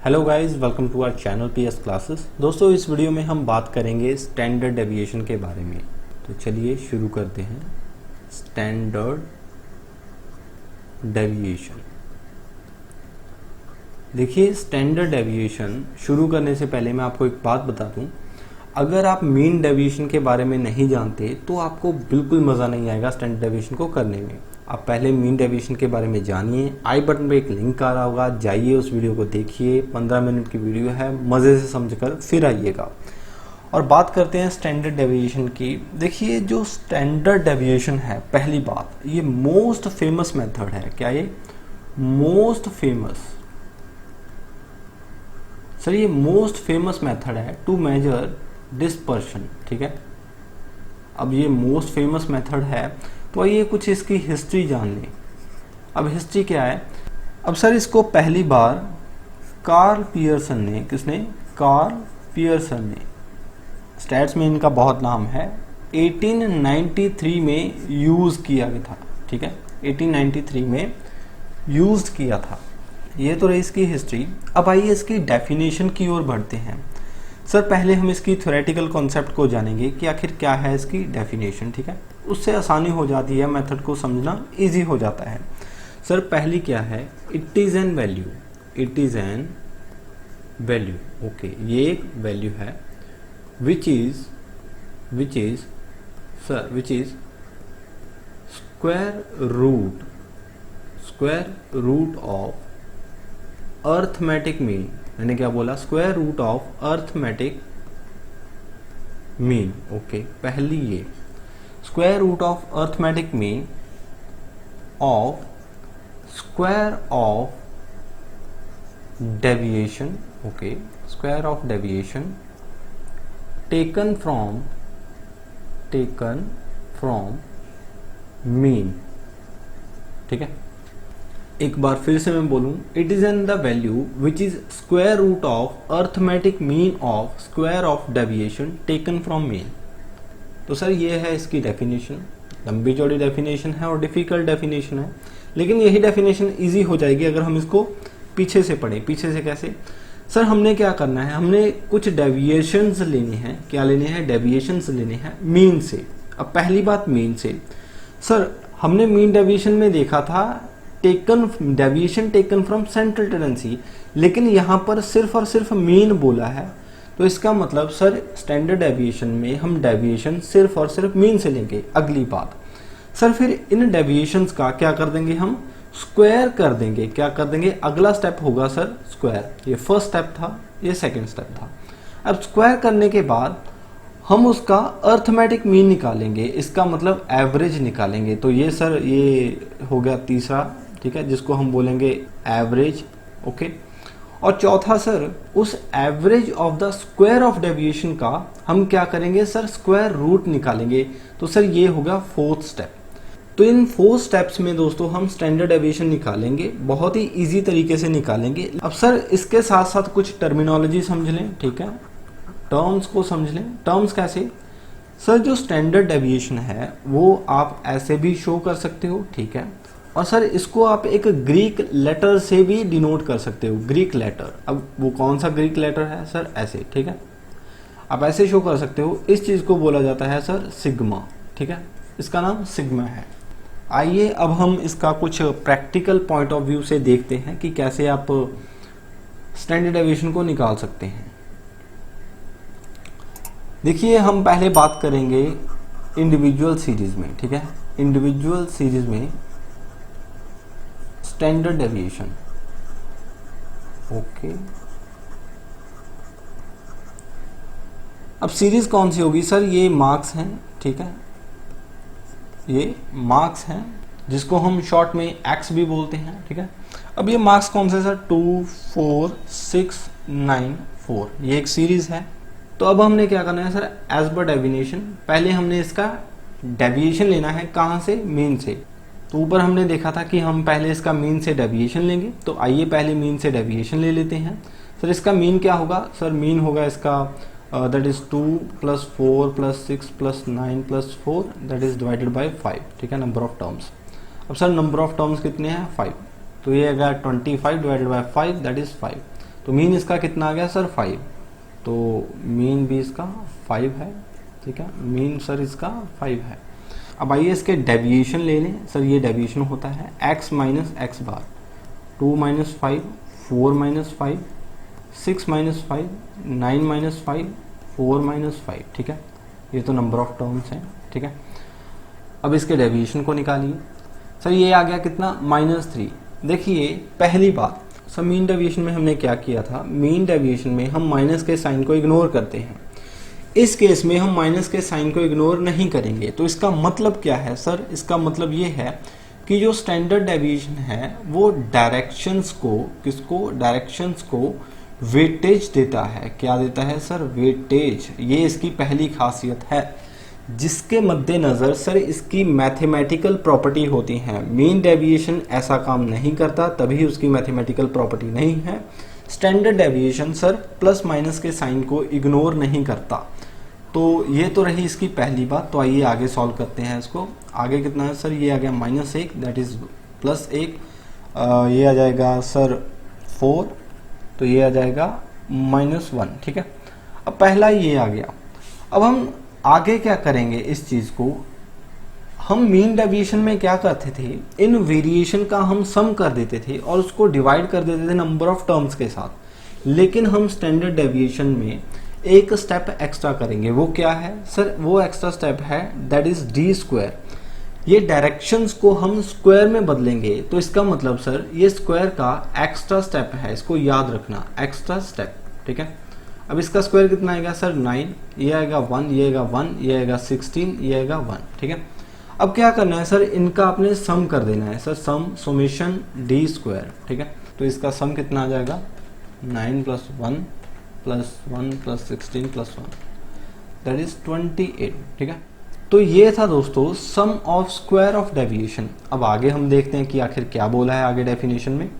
Hello guys, welcome to our channel PS classes. दोस्तों, इस video में हम बात करेंगे स्टैंडर्ड डेविएशन के बारे में। तो चलिए शुरू करते हैं। Standard deviation. देखिए, स्टैंडर्ड डेविएशन शुरू करने से पहले मैं आपको एक बात बता दूं। अगर आप मीन डेविएशन के बारे में नहीं जानते तो आपको बिल्कुल मज़ा नहीं आएगा स्टैंडर्ड डेविएशन को करने में। आप पहले मीन डेविएशन के बारे में जानिए। आई बटन पे एक लिंक आ रहा होगा, जाइए उस वीडियो को देखिए। 15 मिनट की वीडियो है, मज़े से समझकर फिर आइएगा। और बात करते हैं स्टैंडर्ड डेविएशन की। देखिए, जो स्टैंडर्ड डेविएशन है, पहली बात, ये मोस्ट फेमस मेथड है। क्या ये मोस्ट फेमस? सर, ये मोस्ट फेमस मेथड है टू मेजर डिस्पर्शन। ठीक है, अब ये मोस्ट फेमस मेथड है तो आइए कुछ इसकी हिस्ट्री जान लें। अब हिस्ट्री क्या है? अब सर, इसको पहली बार कार्ल पियर्सन ने, किसने? कार्ल पियर्सन ने, स्टैट्स में इनका बहुत नाम है, 1893 में यूज किया गया था। ठीक है, 1893 में यूज किया था। ये तो रही इसकी हिस्ट्री। अब आइए इसकी डेफिनेशन की ओर बढ़ते हैं। सर, पहले हम इसकी थ्योरेटिकल कॉन्सेप्ट को जानेंगे कि आखिर क्या है इसकी डेफिनेशन। ठीक है, उससे आसानी हो जाती है, मेथड को समझना इजी हो जाता है। सर, पहली क्या है? It is an value. It is an value. Okay, ये एक वैल्यू है which is square root of arithmetic mean. मैंने क्या बोला? Square root of arithmetic mean. Okay, पहली ये square root of arithmetic mean of square of deviation. Okay, square of deviation taken from mean. ठीक है, एक बार फिर से मैं बोलूं, it is an the value which is square root of arithmetic mean of square of deviation taken from mean. तो sir, ये है इसकी डेफिनेशन। लंबी चौड़ी डेफिनेशन है और डिफिकल्ट डेफिनेशन है, लेकिन यही डेफिनेशन इजी हो जाएगी अगर हम इसको पीछे से पढ़ें। पीछे से कैसे? सर, हमने क्या करना है, हमने कुछ डेविएशंस लेने हैं। क्या लेने हैं? डेविएशंस लेने हैं मीन से। अब पहली बात, मीन से। सर, हमने मीन डेविएशन में देखा था deviation taken from central tendency, लेकिन यहां पर सिर्फ और सिर्फ मीन बोला है। तो इसका मतलब सर, स्टैंडर्ड डेविएशन में हम डेविएशन सिर्फ और सिर्फ मीन से लेंगे। अगली बात, सर, फिर इन डेविएशंस का क्या कर देंगे? हम स्क्वायर कर देंगे। क्या कर देंगे? अगला स्टेप होगा सर स्क्वायर। ये फर्स्ट स्टेप था, ये सेकंड स्टेप था। अब स्क्वायर करने के बाद हम उसका अर्थमेटिक मीन निकालेंगे, इसका मतलब एवरेज निकालेंगे। तो ये सर, ये हो गया तीसरा। ठीक है, जिसको हम बोलेंगे एवरेज। ओके, और चौथा सर, उस average of the square of deviation का हम क्या करेंगे? सर, स्क्वायर रूट निकालेंगे। तो सर, ये होगा फोर्थ स्टेप। तो इन 4 स्टेप्स में दोस्तों हम स्टैंडर्ड डेविएशन निकालेंगे, बहुत ही इजी तरीके से निकालेंगे। अब सर, इसके साथ साथ कुछ टर्मिनोलॉजी समझ लें। ठीक है, टर्म्स को समझ लें। टर्म्स कैसे? सर, जो स्टैंडर्ड डेविएशन है वो आप ऐसे भी शो कर सकते हो। ठीक है, और सर, इसको आप एक ग्रीक लेटर से भी डिनोट कर सकते हो। ग्रीक लेटर, अब वो कौन सा ग्रीक लेटर है? सर, ऐसे। ठीक है, आप ऐसे शो कर सकते हो। इस चीज को बोला जाता है सर सिग्मा। ठीक है, इसका नाम सिग्मा है। आइए अब हम इसका कुछ प्रैक्टिकल पॉइंट ऑफ व्यू से देखते हैं कि कैसे आप स्टैंडर्ड डेविएशन को निकाल सकते हैं। देखिए, हम पहले बात करेंगे इंडिविजुअल सीरीज में। ठीक है, इंडिविजुअल सीरीज में स्टैंडर्ड डेविएशन। ओके, अब सीरीज कौन सी होगी? सर, ये मार्क्स हैं। ठीक है, ये मार्क्स हैं, जिसको हम शॉर्ट में एक्स भी बोलते हैं। ठीक है, अब ये मार्क्स कौन से? सर, 2 4 6 9 4, ये एक सीरीज है। तो अब हमने क्या करना है? सर, एज पर डेविएशन, पहले हमने इसका डेविएशन लेना है। कहाँ से? मीन से। तो ऊपर हमने देखा था कि हम पहले इसका मीन से डेविएशन लेंगे। तो आइए पहले मीन से डेविएशन ले लेते हैं। सर, इसका मीन क्या होगा? सर, मीन होगा इसका that is 2 plus 4 plus 6 plus 9 plus 4 that is divided by 5. ठीक है, नंबर ऑफ टर्म्स। अब सर नंबर ऑफ टर्म्स कितने हैं? 5। तो ये अगर 25 डिवाइडेड बाय 5 दैट इज 5। तो मीन इसका कितना आ गया सर 5, तो मीन भी इसका 5 है, ठीक है, मीन सर इसका 5 है। अब आइए इसके डेविएशन ले लें। सर ये डेविएशन होता है x माइनस एक्स बार, 2 minus 5, 4 minus 5, 6 minus 5, 9 minus 5, 4 minus 5, ठीक है, ये तो नंबर ऑफ टर्म्स हैं, ठीक है। अब इसके डेविएशन को निकालिए। सर ये आ गया कितना -3। देखिए पहली बात, सर मीन डेविएशन में हमने क्या किया था, मीन डेविएशन में हम माइनस के साइन को इग्नोर करते हैं। इस केस में हम माइनस के साइन को इग्नोर नहीं करेंगे। तो इसका मतलब क्या है सर, इसका मतलब ये है कि जो स्टैंडर्ड डेविएशन है वो डायरेक्शंस को, किसको, डायरेक्शंस को वेटेज देता है। क्या देता है सर, वेटेज। ये इसकी पहली खासियत है, जिसके मद्देनजर सर इसकी मैथमेटिकल प्रॉपर्टी होती है। मीन डेविएशन ऐसा काम नहीं करता, तभी उसकी मैथमेटिकल प्रॉपर्टी नहीं है। Standard deviation sir plus minus के साइन को इग्नोर नहीं करता। तो ये तो रही इसकी पहली बात। तो आइए आगे सॉल्व करते हैं इसको। आगे कितना है सर, ये आ गया -1, दैट इज +1, ये आ जाएगा सर 4, तो ये आ जाएगा -1, ठीक है। अब पहला ये आ गया। अब हम आगे क्या करेंगे, इस चीज को हम मीन डेविएशन में क्या करते थे, इन वेरिएशन का हम सम कर देते थे और उसको डिवाइड कर देते थे नंबर ऑफ टर्म्स के साथ। लेकिन हम स्टैंडर्ड डेविएशन में एक स्टेप एक्स्ट्रा करेंगे। वो क्या है सर, वो एक्स्ट्रा स्टेप है दैट इज d²। ये डायरेक्शंस को हम स्क्वायर में बदलेंगे। तो इसका मतलब सर ये स्क्वायर का एक्स्ट्रा स्टेप है, इसको याद रखना, एक्स्ट्रा स्टेप, ठीक है। अब इसका स्क्वायर कितना आएगा सर 9, ये आएगा 1, ये आएगा 1, ये आएगा 16, ये आएगा 1, ठीक है। अब क्या करना है सर, इनका आपने सम कर देना है सर, समेशन d², ठीक है। तो इसका सम कितना आ जाएगा 9 + 1 + 1 + 16 + 1, दैट इज 28, ठीक है। तो ये था दोस्तों सम ऑफ स्क्वायर ऑफ डेविएशन। अब आगे हम देखते हैं कि आखिर क्या बोला है आगे डेफिनेशन में।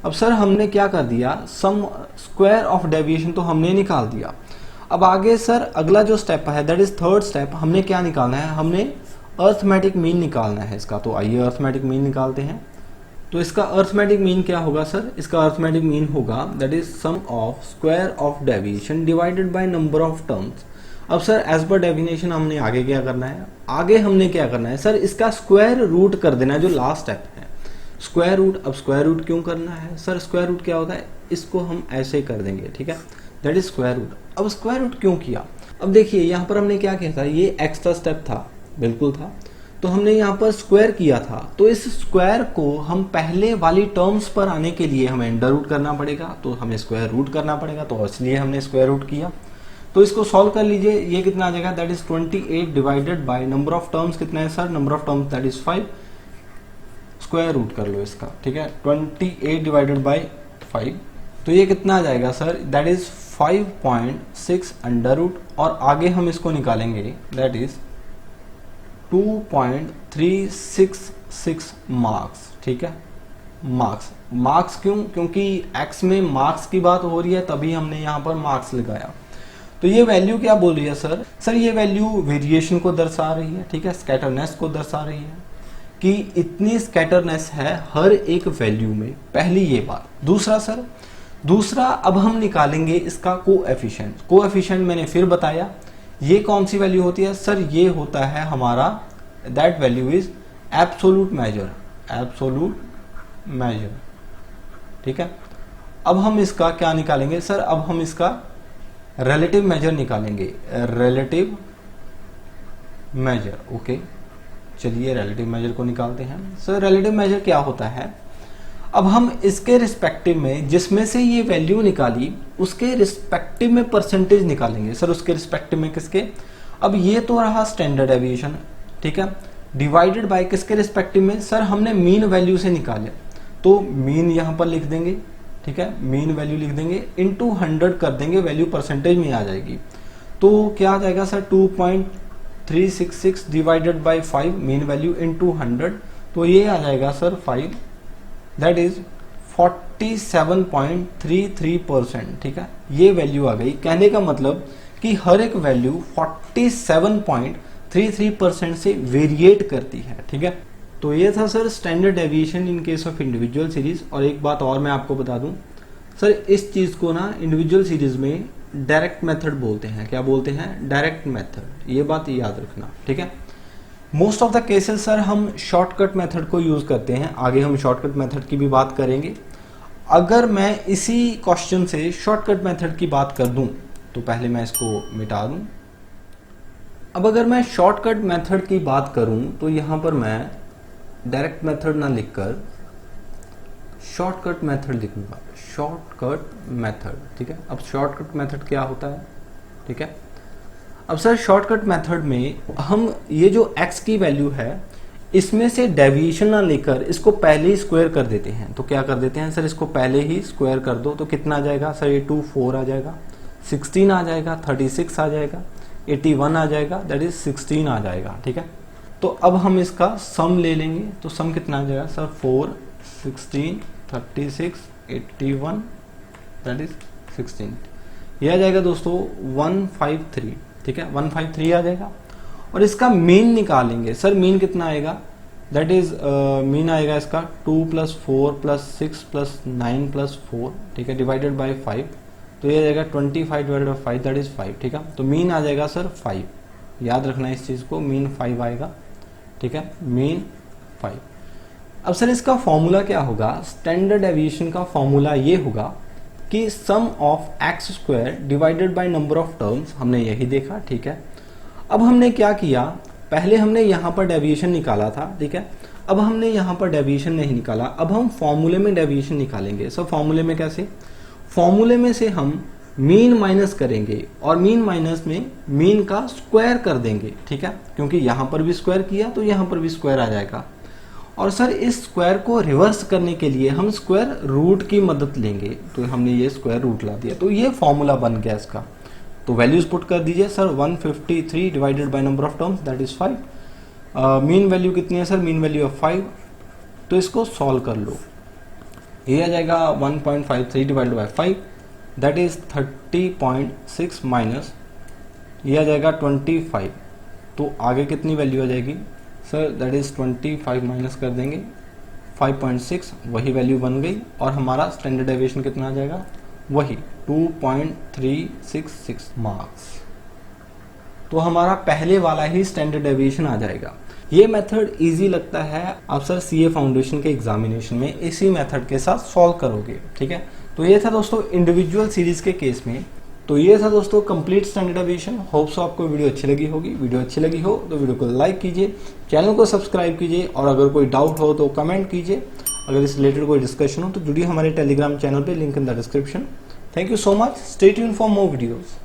अब सर हमने क्या कर दिया, सम स्क्वायर ऑफ डेविएशन तो हमने निकाल दिया। अब आगे सर अगला जो स्टेप है दैट इज थर्ड स्टेप, हमने क्या निकालना है, हमने अर्थमेटिक मीन निकालना है इसका। तो आइए अर्थमेटिक मीन निकालते हैं। तो इसका अर्थमेटिक मीन क्या होगा सर, इसका अर्थमेटिक मीन होगा that is sum of square of deviation divided by number of terms. अब सर एज पर डेफिनेशन हमने आगे क्या करना है, आगे हमने क्या करना है सर, इसका स्क्वायर रूट कर देना है, जो लास्ट स्टेप है स्क्वायर रूट। अब स्क्वायर रूट क्यों करना है सर, स्क्वायर रूट क्या होता है, इसको हम ऐसे कर देंगे, ठीक है, दैट इज स्क्वायर रूट। अब स्क्वायर रूट क्यों किया, अब देखिए यहाँ पर हमने क्या किया था, ये एक्स्ट्रा स्टेप था, बिल्कुल था, तो हमने यहाँ पर स्क्वायर किया था। तो इस स्क्वायर को हम पहले वाली टर्म्स पर आने के लिए हमें अंडर रूट करना पड़ेगा, तो हमें स्क्वायर रूट करना पड़ेगा, तो इसलिए हमने स्क्वायर रूट किया। तो इसको सॉल्व कर लीजिए, ये कितना आ जाएगा, that is 28 divided by number of terms कितना है sir, number of terms that is 5, square root कर लो इसका, ठीक है, 28 डिवाइडेड बाय 5, तो ये कितना आ जाएगा sir, that is 5.6 under root, और आगे हम इसको निकालेंगे दैट इज 2.366 मार्क्स, ठीक है। मार्क्स क्यों, क्योंकि x में मार्क्स की बात हो रही है, तभी हमने यहाँ पर मार्क्स लगाया। तो ये वैल्यू क्या बोल रही है सर ये वैल्यू वेरिएशन को दर्शा रही है, ठीक है, स्कैटरनेस को दर्शा रही है कि इतनी स्कैटरनेस है हर एक वैल्यू में, पहली ये बात। दूसरा अब हम निकालेंगे इसका कोएफिशिएंट मैंने फिर बताया, ये कौन सी वैल्यू होती है सर, ये होता है हमारा that value is absolute major, ठीक है। अब हम इसका क्या निकालेंगे सर, अब हम इसका रिलेटिव मेजर निकालेंगे, रिलेटिव मेजर, ओके। चलिए रिलेटिव मेजर को निकालते हैं। सर रिलेटिव मेजर क्या होता है, अब हम इसके रिस्पेक्टिव में जिसमें से ये वैल्यू निकाली उसके रिस्पेक्टिव में परसेंटेज निकालेंगे सर, उसके रिस्पेक्टिव में किसके, अब ये तो रहा स्टैंडर्ड डेविएशन, ठीक है, डिवाइडेड बाय किसके रिस्पेक्टिव में सर, हमने मीन वैल्यू से निकाले, तो मीन यहां पर लिख देंगे, ठीक है, मीन वैल्यू लिख देंगे, इनटू 100 कर देंगे, वैल्यू परसेंटेज में आ जाएगी। तो क्या आ जाएगा sir, 2.366 divided by 5 mean value into 100, तो ये आ जाएगा सर 5, दैट इज 47.33%, ठीक है, ये वैल्यू आ गई। कहने का मतलब कि हर एक वैल्यू 47.33% से वेरिएट करती है, ठीक है। तो ये था sir standard deviation in case of individual series. और एक बात और मैं आपको बता दूं, सर इस चीज को ना इंडिविजुअल सीरीज में डायरेक्ट मेथड बोलते हैं। क्या बोलते हैं? Direct method. ये बात याद रखना, ठीक है। Most of the cases sir हम शॉर्टकट मेथड को यूज करते हैं। आगे हम शॉर्टकट मेथड की भी बात करेंगे। अगर मैं इसी क्वेश्चन से शॉर्टकट मेथड की बात कर दूं तो पहले मैं इसको मिटा दूं। अब अगर मैं शॉर्टकट मेथड की बात करूं तो यहां पर मैं डायरेक्ट मेथड ना लिखकर शॉर्टकट मेथड लिखूंगा। शॉर्टकट मेथड, ठीक है। अब शॉर्टकट मेथड क्या होता है, ठीक है। अब सर शॉर्टकट मेथड में हम ये जो x की वैल्यू है इसमें से डेविएशन ना लेकर इसको पहले ही स्क्वायर कर देते हैं। तो क्या कर देते हैं सर, इसको पहले ही स्क्वायर कर दो तो कितना आ जाएगा सर, ये 2 4 आ जाएगा, 16 आ जाएगा, 36 आ जाएगा, 81 आ जाएगा, दैट इज 16 आ जाएगा, ठीक है। तो अब हम इसका सम ले लेंगे तो सम कितना आ जाएगा सर, 4 16 36 81 दैट इज 16। ये आ जाएगा दोस्तों 153, ठीक है, 153 आ जाएगा। और इसका मीन निकालेंगे सर, मीन कितना आएगा, दैट इज मीन आएगा इसका 2 + 4 + 6 + 9 + 4, ठीक है, डिवाइडेड बाय 5। तो ये आ जाएगा 25 डिवाइडेड बाय 5 दैट इज 5, ठीक है। तो मीन आ जाएगा सर 5, याद रखना इस चीज को, मीन 5 आएगा, ठीक है, मीन 5। अब सर इसका फॉर्मूला क्या होगा, स्टैंडर्ड डेविएशन का फॉर्मूला ये होगा कि sum of x² divided by number of terms. हमने यही देखा, ठीक है। अब हमने क्या किया, पहले हमने यहाँ पर डेविएशन निकाला था, ठीक है। अब हमने यहाँ पर डेविएशन नहीं निकाला, अब हम फॉर्मूले में डेविएशन निकालेंगे। सब फॉर्मूले में कैसे, फॉर्मूले में से हम मीन माइनस करेंगे और मीन माइनस में मीन का स्क्वायर कर देंगे, ठीक है, क्योंकि यहाँ पर भी स्क्वायर किया तो यहाँ पर भी स्क्वायर आ जाएगा। और सर इस स्क्वायर को रिवर्स करने के लिए हम स्क्वायर रूट की मदद लेंगे। तो हमने ये स्क्वायर रूट ला दिया, तो ये फॉर्मूला बन गया इसका। तो वैल्यूज पुट कर दीजिए sir, 153 divided by number of terms that is 5। Mean value कितनी है सर, मीन वैल्यू ऑफ 5। तो इसको सॉल्व कर लो, ये आ जाएगा 1.53 divided by 5 that is 30.6 minus ये आ जाएगा 25। तो आगे कितनी वैल्यू आ जाएगी सर, दैट इज 25 माइनस कर देंगे 5.6, वही वैल्यू बन गई। और हमारा स्टैंडर्ड डेविएशन कितना आ जाएगा, वही 2.366 मार्क्स। तो हमारा पहले वाला ही स्टैंडर्ड डेविएशन आ जाएगा। ये मेथड इजी लगता है, आप सर सीए फाउंडेशन के एग्जामिनेशन में इसी मेथड के साथ सॉल्व करोगे, ठीक है। तो ये था दोस्तों इंडिविजुअल सीरीज के केस में। तो ये था दोस्तों complete standard deviation. Hope so आपको वीडियो अच्छी लगी होगी। वीडियो अच्छी लगी हो तो वीडियो को लाइक कीजिए, चैनल को सब्सक्राइब कीजिए, और अगर कोई डाउट हो तो कमेंट कीजिए। अगर इस रिलेटेड कोई डिस्कशन हो तो जुड़िए हमारे टेलीग्राम चैनल पे, link in the description. Thank you so much, stay tuned for more videos.